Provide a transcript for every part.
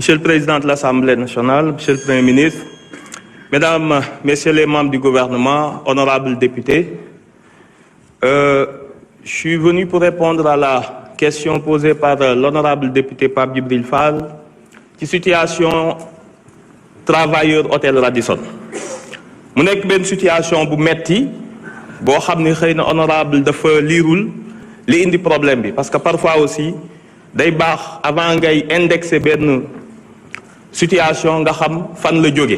Monsieur le Président de l'Assemblée nationale, Monsieur le Premier ministre, Mesdames, Messieurs les membres du gouvernement, honorables députés, je suis venu pour répondre à la question posée par l'honorable député Pape Djibril Fall ci situation travailleur hôtel Radisson. mu nekk benn situation bu metti boo xam ni xëy na honorable dafa liirul li indi problème bi parce que parfois aussi day baax avant ngay indexer benn situation nga xam fan la jóge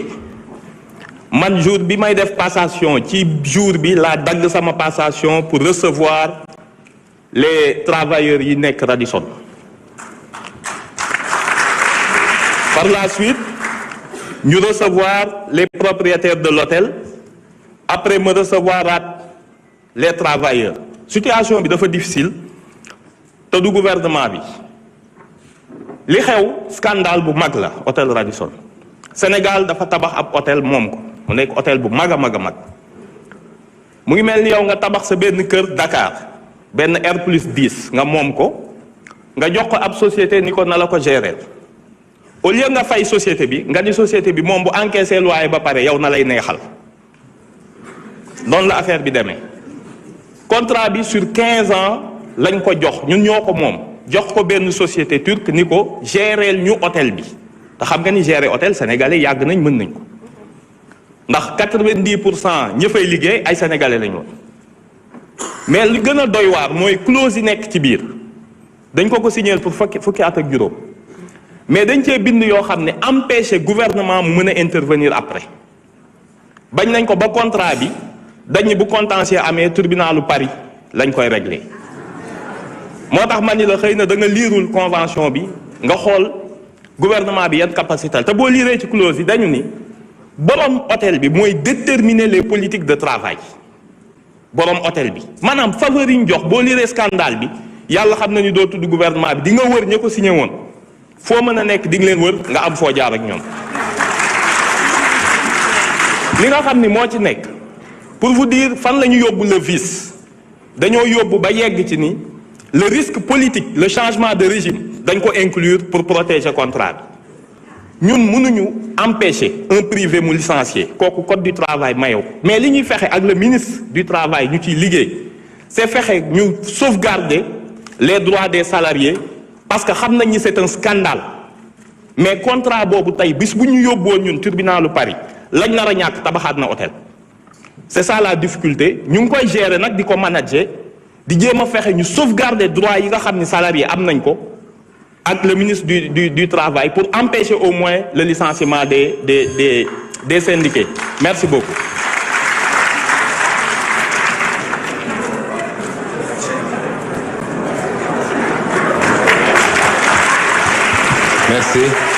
man jour bi may def passation ci jour bi laa dagg sama passation pour recevoir les travailleurs yi nekk Radisson. Par la suite ñu recevoir les propriétaires de l'hôtel après me recevoir les travailleurs. Situation bi dafa difficile te du gouvernement bi li xew scandale bu mag la hôtel Radisson. Sénégal dafa tabax ab hôtel moom ko mu nekk hôtel bu mag a mag a mag mu ngi mel ni yow nga tabax sa benn kër Dakar benn R+10 nga moom ko nga jox ko ab société ni ko na la ko gérer au lieu nga fay société bi nga ni société bi moom bu encaissé loyer ba pare yow na lay neexal noonu la affaire bi demee. Contrat bi sur 15 ans lañ ko jox ñun ñoo ko moom jox ko benn société turque ni ko gérer ñu hôtel bi te xam nga ni gérer hôtel sénégalais yàgg nañ mën nañ ko ndax 90% ñi fay liggéey ay sénégalais lañ woon mais li gën a doy waar mooy clause yi nekk ci biir dañ ko signer pour fukki at ak juróom mais dañ cee bind yoo xam ne empêcher gouvernement mu mën a intervenir après bañ nañ ko ba contrat bi dañ bu contentieux amee tribunalu Paris lañ koy régler moo tax ma ni la xëy na da nga liirul convention bi nga xool gouvernement bi yan capacité te boo liiree ci clause yi dañu ni borom hôtel bi mooy déterminer les politiques de travail borom hôtel bi maanaam faveur yi ñu jox boo liiree scandale bi yàlla xam na ni doo tudd gouvernement bi di nga wër ña ko signé woon foo mën a nekk di nga leen wër nga am foo jaar ak ñoom li nga xam ni moo ci nekk pour vous dire fan la ñu yóbbu le vice dañoo yóbbu ba yegg ci ni le risque politique le changement de régime dañ ko inclure pour protéger contrat bi ñun mënuñu empêcher un privé mu licencier kooku code du travail mayew mais li ñuy fexe ak le ministre du travail ñu ciy liggéey c'est fexe ñu sauvegarder les droits des salariés parce que xam nañ ni c'est un scandale mais contrat boobu tey bis bu ñu yóbboon ñun tribunalu Paris lañ nar a ñàkk tabaxaat na hôtel c'est ça la difficulté ñu ngi koy gérer nag di ko manager di jéem a fexe ñu sauvegarder droits yi nga xam ni salariés am nañ ko ak le ministre du travail pour empêcher au moins le licenciement des syndiqués. Merci beaucoup. Merci.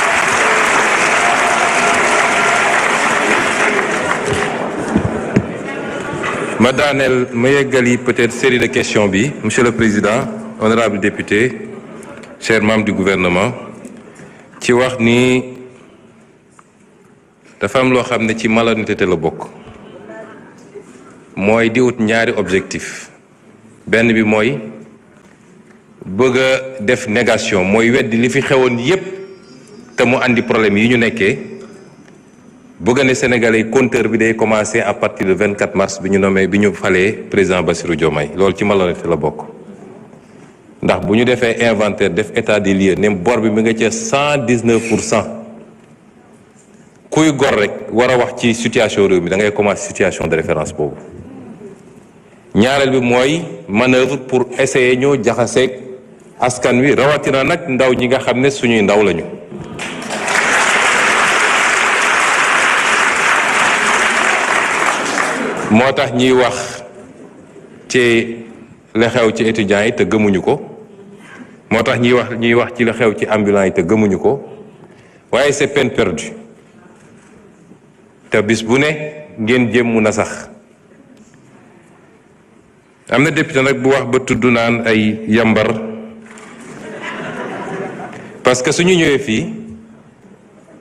ma daaneel ma yeggali peut-être série de questions bi Monsieur le Président, honorable député, chers membres du gouvernement, ci wax ni dafa am loo xam ne ci malhonnêteté la bokk mooy di ut ñaari objectif benn bi mooy bëgg a def négation mooy weddi li fi xewoon yépp te mu andi problème yi ñu nekkee bëgg ne Sénégalais yi compteur bi day commencer à partir du 24 mars bi ñu falee président Bassirou Diomaye loolu ci malhonnêteté la bokk ndax bu ñu defee inventaire def état des lieux ne bor bi mi nga ca 119%. kuy gor rek war a wax ci situation réew mi da ngay commencer situation de référence boobu ñaareel bi mooy manœuvre pour essayer ñoo jaxaseeg askan wi rawatina nag ndaw ñi nga xam ne suñuy ndaw lañu. moo tax ñiy wax ci la xew ci étudiants yi te gëmuñu ko moo tax ñuy wax ci la xew ci ambulants yi te gëmuñu ko waaye c'est peine perdue te bis bu ne ngeen jéem mu na sax am na député nag bu wax ba tudd naan ay yambar parce que suñu ñëwee fii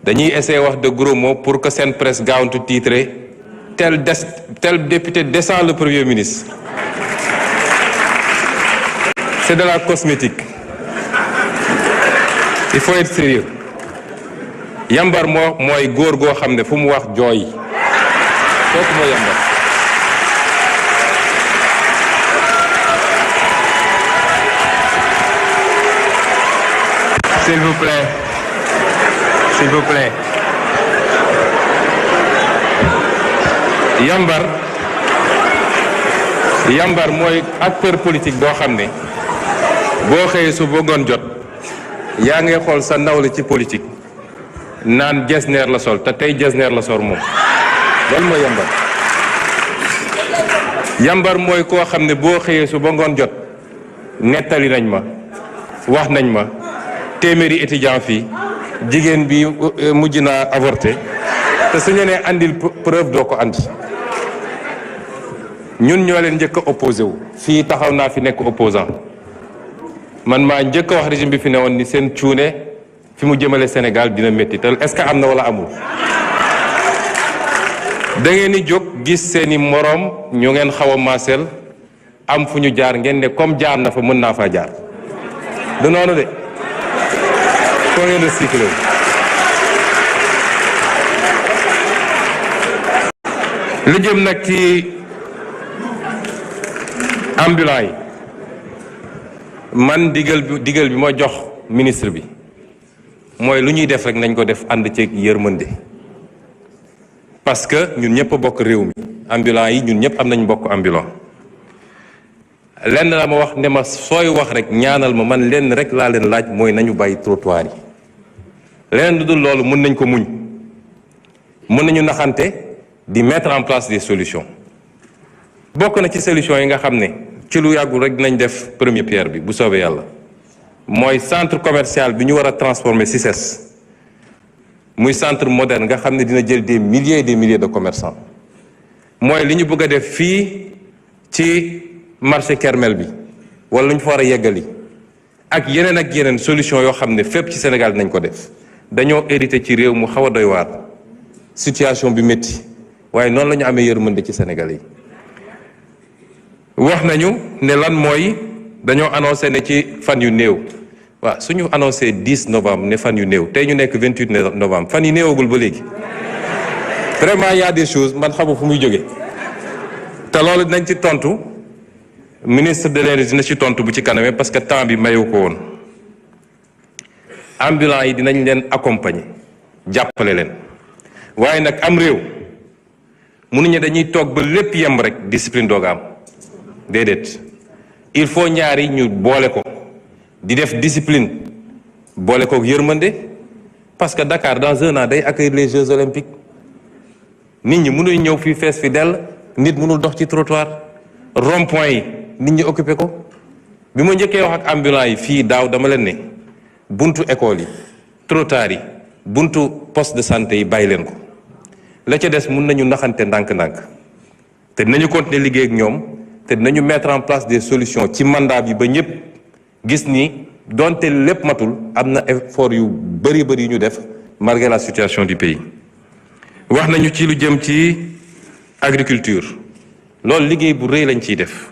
dañuy essayer wax de gros mots pour que seen presse gaawantu titrer tel député descend le Premier ministre. C'est de la cosmétique. Il faut être sérieux. yambar mooy góor goo xam ne fu mu wax jooy kooku mooy yambar. S'il vous plaît. S'il vous plaît. yambar mooy acteur politique boo xam ne boo xëyee su bëggoon jot yaa ngay xool sa nawle ci politique naan jesneer la sol te tey jesneer la sol moom loolu mooy yambar mooy koo xam ne boo xëyee su bëggoon jot nettali nañ ma wax nañ ma téeméeri étudiant fii jigéen bi mujj naa avorté te suñu nee andil preuve doo ko andi ñun ñoo leen njëkk a opposé wu fii taxaw naa fi nekk opposant man maa njëkk a wax régime bi fi ne woon ni seen cuune fi mu jëmale Sénégal dina métti te est-ce que am na wala amul da ngeen di jóg gis seeni moroom ñu ngeen xaw a maaseel am fu ñu jaar ngeen ne comme jaar na fa mën naa faa jaar du noonu de foo ngeen recyclé wu lu jëm nag ci ambulant yi man digal bi ma jox ministre bi mooy lu ñuy def rek nañ ko def ànd ceeg yërmande parce que ñun ñëpp a bokk réew mi ambulant yi ñun ñëpp am nañ bokk ambulant lenn la ma wax ne ma sooy wax rek ñaanal ma man lenn rek laa leen laaj mooy nañu bàyyi trottoir yi leneen lu dul loolu mën nañ ko muñ mën nañu naxante di mettre en place des solutions bokk na ci solution yi nga xam ne ci lu yàggul rek dinañ def première pierre bi bu soobee yàlla mooy centre commercial bi ñu war a transformer CICES muy centre moderne nga xam ne dina jël des milliers et des milliers de commerçants mooy li ñu bëgg a def fii ci marché Kermel bi wala lu ñu fa war a yeggali ak yeneen solution yoo xam ne fépp ci Sénégal dinañ ko def dañoo hérité ci réew mu xaw a doy waar situation bi métti waaye noonu la ñu amee yërmande ci Sénégal yi wax nañu ne lan mooy dañoo annoncé ne ci fan yu néew waaw suñu annoncé 10 novembre ne fan yu néew tey ñu nekk 28 novembre fan yu néewagul ba léegi vraiment y a des choses man xamu fu muy jóge te loolu dinañ ci tontu ministre de l'énergie dina ci tontu bu ci kaname parce que temps bi mayu ko woon ambulants yi dinañ leen accompagner jàppale leen waaye nag am réew mënuñu dañuy toog ba lépp yem rek discipline dooga am déedéet il faut ñaari ñu boole ko di def discipline boole ko yërmande parce que Dakar dans un an day accueillir les Jeux olympiques nit ñi mënuñ ñëw fii fees fi dell nit mënul dox ci trottoir rond-point yi nit ñi occupé ko bi ma njëkkee wax ak ambulants yi fii daaw dama leen ne buntu école yi trottoir yi buntu poste de santé yi bàyyi leen ko la ca des mun nañu naxante ndànk-ndànk te dinañu continuer liggéey ak ñoom te dinañu mettre en place des solutions ci mandat bi ba ñëpp gis ni donte lépp matul am na effort yu bëri yu ñu def malgré la situation du pays. wax nañu ci lu jëm ci agriculture loolu liggéey bu rëy lañ ciy def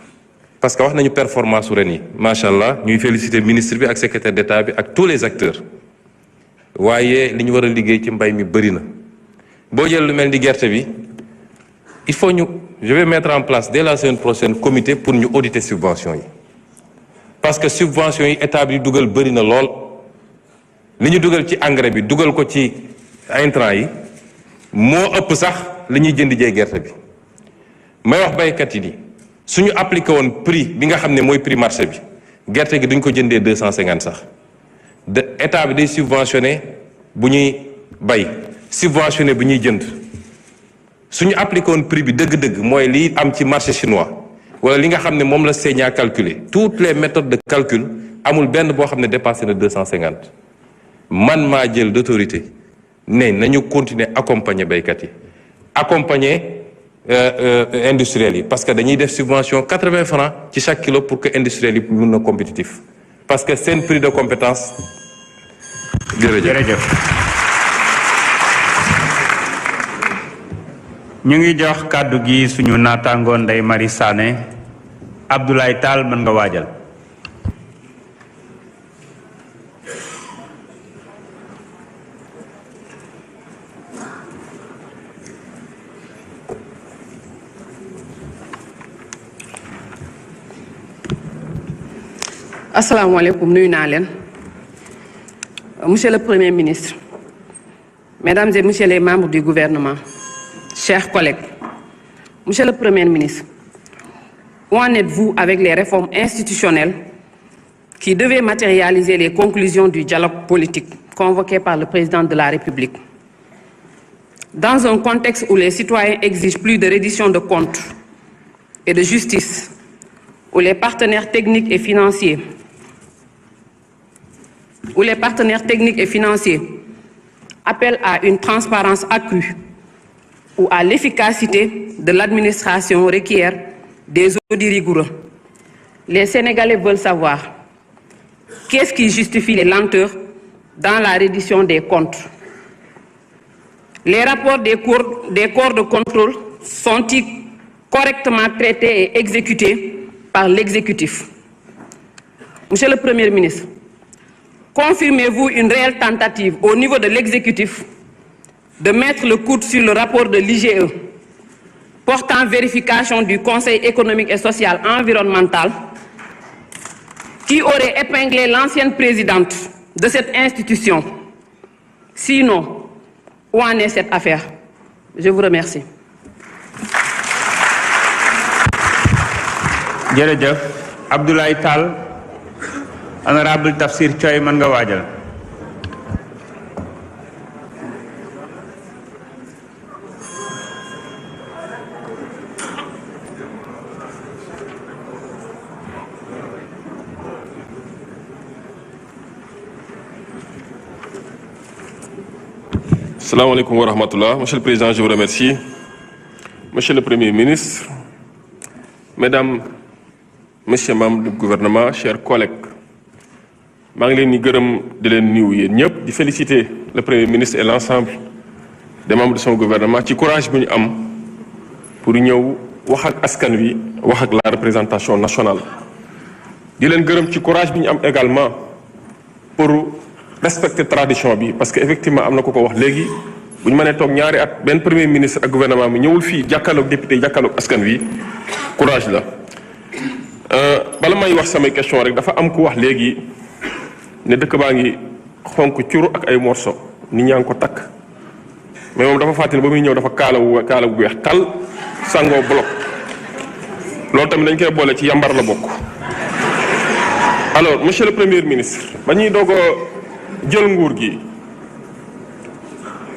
parce que wax nañu performance su ren yi macha allah ñuy féliciter ministre bi ak secrétaire d'État bi ak tous les acteurs waaye li ñu war a liggéey ci mbay mi bëri na boo jël lu mel ni gerte bi il faut je vais mettre en place dès la semaine prochaine comité pour ñu auditer subventions yi parce que subventions yi état bi dugal bëri na lool li ñu dugal ci engrais bi dugal ko ci intrants yi moo ëpp sax li ñuy jënd jee gerte bi may wax baykat yi ni suñu appliqué woon prix bi nga xam ne mooy prix marché bi gerte gi duñ ko jëndee 250 sax de état bi day subventionné bu ñuy bay subventionné bu ñuy jënd suñu appliqué woon prix bi dëgg-dëgg mooy lii am ci marché chinois wala li nga xam ne moom la Sénat calculé toutes les méthodes de calcul amul benn boo xam ne dépassé na 250 man maa jël d'autorité ne nañu continuer accompagner baykat yi accompagner industriels yi parce que dañuy def subvention 80 francs ci chaque kilo pour que industriels yi mun na compétitif parce que seen prix de compétence jërëjëf ñu ngi jox kàddu gi suñu naataangoon Ndeye Marie Sané Abdoulaye Tall mën nga waajal Assalamu alaikum, nuyu naa leen. Monsieur le Premier ministre, Mesdames et Messieurs les membres du gouvernement, chers collègues, Monsieur le Premier ministre, où en êtes-vous avec les réformes institutionnelles qui devaient matérialiser les conclusions du dialogue politique convoqué par le président de la République? Dans un contexte où les citoyens exigent plus de reddition de comptes et de justice, où les partenaires techniques et financiers appellent à une transparence accrue, ou à l'efficacité de l'administration requiert des audits rigoureux. Les Sénégalais veulent savoir qu'est-ce qui justifie les lenteurs dans la reddition des comptes. Les rapports des corps de contrôle sont-ils correctement traités et exécutés par l'exécutif? Monsieur le Premier ministre, confirmez-vous une réelle tentative au niveau de l'exécutif de mettre le coude sur le rapport de l'IGE portant vérification du Conseil économique et social environnemental qui aurait épinglé l'ancienne présidente de cette institution? Sinon, où en est cette affaire? Je vous remercie. jërëjëf Abdoulaye Tall, honorable Tafsir Thioye, mën nga waajal. Assalamu alaikum wa rahmatullah. Monsieur le Président, je vous remercie. Monsieur le Premier ministre, Mesdames, Messieurs membres du gouvernement, chers collègues, je voudrais féliciter le Premier ministre et l'ensemble des membres de son gouvernement ci courage bi ñu am pour ñëw wax ak askan wi wax ak la représentation nationale. di leen gërëm ci courage bi ñu am également pour respecter tradition bi parce que effectivement am na ko wax léegi bu ñu mënee toog ñaari at benn premier ministre ak gouvernement bi ñëwul fii jàkkaarloog député jàkkaarloog askan wi courage la. bala may wax samay question rek dafa am ku wax léegi ne dëkk baa ngi xonk curu ak ay morceau nit ñaa ngi ko takk mais moom dafa fàttali ba muy ñëw dafa kaala bu weex tal sangoo bloc loolu tamit dañ koy boole ci yambar la bokk. alors monsieur le premier ministre ba ñuy doog a jël nguur gi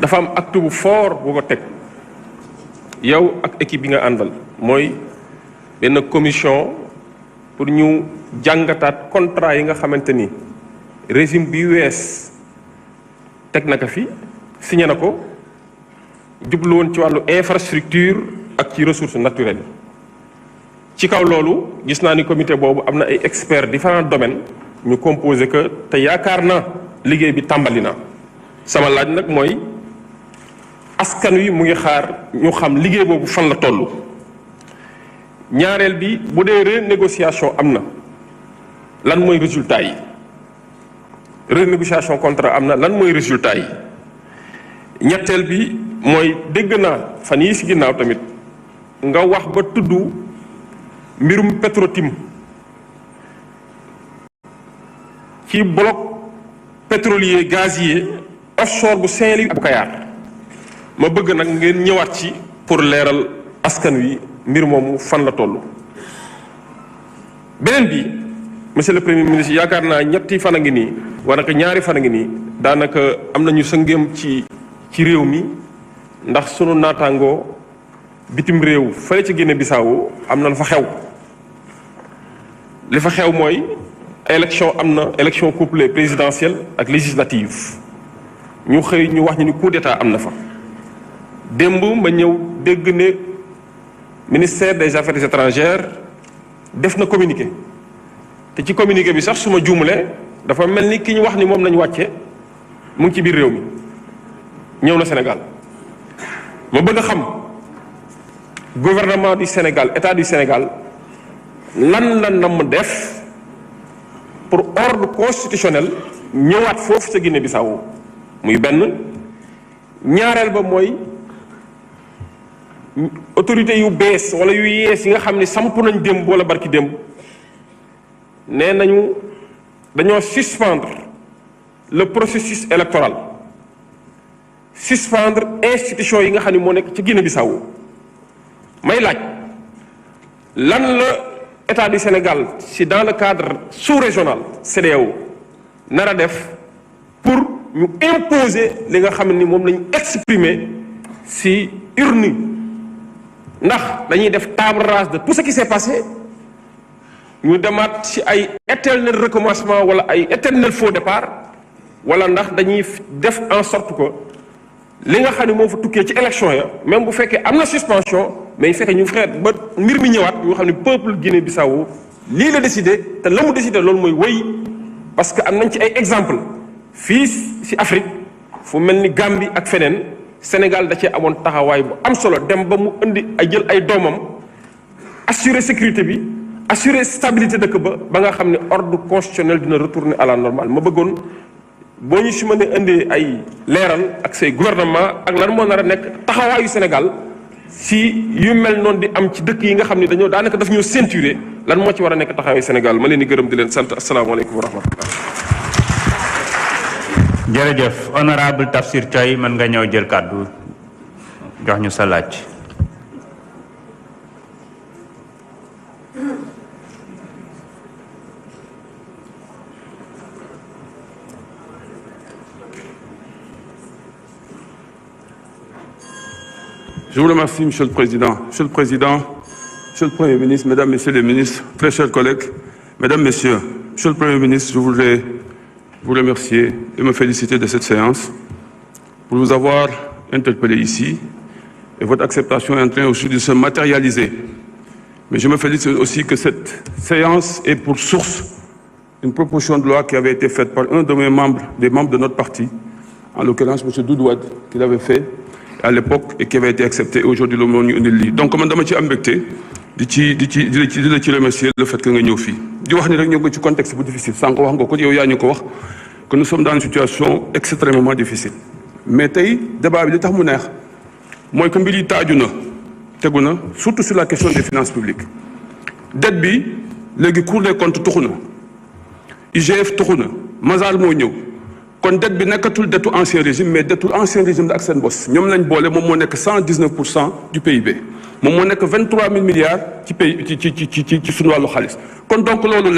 dafa am acte bu fort bu ko teg yow ak équipe bi nga àndal mooy benn commission pour ñu jàngataat contrat yi nga xamante ni régime bi wees teg na ko fi signé na ko jublu woon ci wàllu infrastructure ak ci ressources naturelles ci kaw loolu gis naa ni comité boobu am na ay experts différents domaines ñu composé que te yaakaar na liggéey bi tàmbali na sama laaj nag mooy askan wi mu ngi xaar ñu xam liggéey boobu fan la toll. ñaareel bi bu dee renégociation am na lan mooy résultat yi renégociation contrat am na lan mooy résultat yi ñetteel bi mooy dégg naa fan yii ci ginnaaw tamit nga wax ba tudd mbirum Petro-Tim ci bloc pétrolier gazier offshore bu Saint-Louis ak Kayar ma bëgg nag ngeen ñëwaat ci pour leeral askan wi mbir moomu fan la toll. beneen bi monsieur le premier ministre yaakaar naa ñetti fan a ngi nii wala que ñaari fan a ngi nii daanaka am nañu sëngéem ci réew mi ndax sunu naataangoo bitim réew fële ci Guinée Bissau am na la fa xew. li fa xew mooy élection am na élection couplée présidentielle ak législative ñu xëy ñu wax ñu ni coup d'état am na fa démb ma ñëw dégg ne ministère des affaires étrangères def na communiqué te ci communiqué bi sax suma juumlee dafa mel ni ki ñu wax ni moom nañu wàcce mu ngi ci biir réew mi ñëw na Sénégal ma bëgg a xam gouvernement du Sénégal état du Sénégal lan la nam def pour ordre constitutionnel ñëwaat foofu sa Guinée Bissau muy benn ñaareel ba mooy autorité yu bees wala yu yees yi nga xam ne samp nañ démb wala barki démb nee nañu dañoo suspendre le processus électoral suspendre institution yi nga xam ne moo nekk ci Guinée-Bissau may laaj lan la état du Sénégal si dans le cadre sous-régional CEDEAO nar a def pour ñu imposer li nga xam ne ni moom lañu exprimer si urne ndax dañuy def table rase de tout ce qui s'est passé ñu demaat ci ay éternel recommencement wala ay éternel faux départ wala ndax dañuy def en sorte que li nga xam ne moo fa tukkee ci élection ya même bu fekkee am na suspension mais fekkee ñu fexe ba mbir mi ñëwaat ñu xam ne peuple Guinée-Bissau lii la décidé te la mu décidé loolu mooy wéy parce que am nañ ci ay exemple fii ci Afrique fu mel ni Gambie ak feneen Sénégal da cee amoon taxawaay bu am solo dem ba mu indi ay jël ay doomam assurer sécurité bi assurer stabilité dëkk ba nga xam ne ordre constitutionnel dina retourner à la normale ma bëggoon boo ñu si mën a indee ay leeral ak say gouvernement ak lan moo nar a nekk taxawaayu Sénégal si yu mel noonu di am ci dëkk yi nga xam ne dañoo daanaka daf ñoo ceinturé lan moo ci war a nekk taxawaayu Sénégal ma leen di gërëm di leen sant asalaamaaleykum wa rahmatullah. jërëjëf honorable Tafsir Thioye mën nga ñëw jël kàddu jox ñu sa laaj. Je vous remercie, Monsieur le Président. Monsieur le Président, Monsieur le Premier ministre, Mesdames, Messieurs les ministres, très chers collègues, Mesdames, Messieurs, Monsieur le Premier ministre, je voudrais vous remercier et me féliciter de cette séance pour vous avoir interpellé ici. Et votre acceptation est en train aussi de se matérialiser. Mais je me félicite aussi que cette séance ait pour source une proposition de loi qui avait été faite par un de mes membres, des membres de notre parti, en l'occurrence M. Doudou Wade, qui l'avait fait à l'époque et qui avait été accepté aujourd'hui le monde ñu indil lii donc man dama ci am mbégte di la ci remercier le fait que nga ñëw fii di wax ni rek ñoo ngi ci contexte bu difficile sànq wax nga ko yow yaa ñu ko wax que nous sommes dans une situation extrêmement difficile mais tey débat bi li tax mu neex mooy que mbir yi taaju na tegu na surtout sur la question des finances publiques dette bi léegi Cour des comptes tuxu na IGF tuxu na Masal moo ñëw kon dette bi nekkatul dettu ancien régime mais dettu ancien régime la ak seen bos ñoom lañ boole moom moo nekk 119% du PIB moom moo nekk 23 000 milliards ci pays ci sunu wàllu xaalis kon donc loolu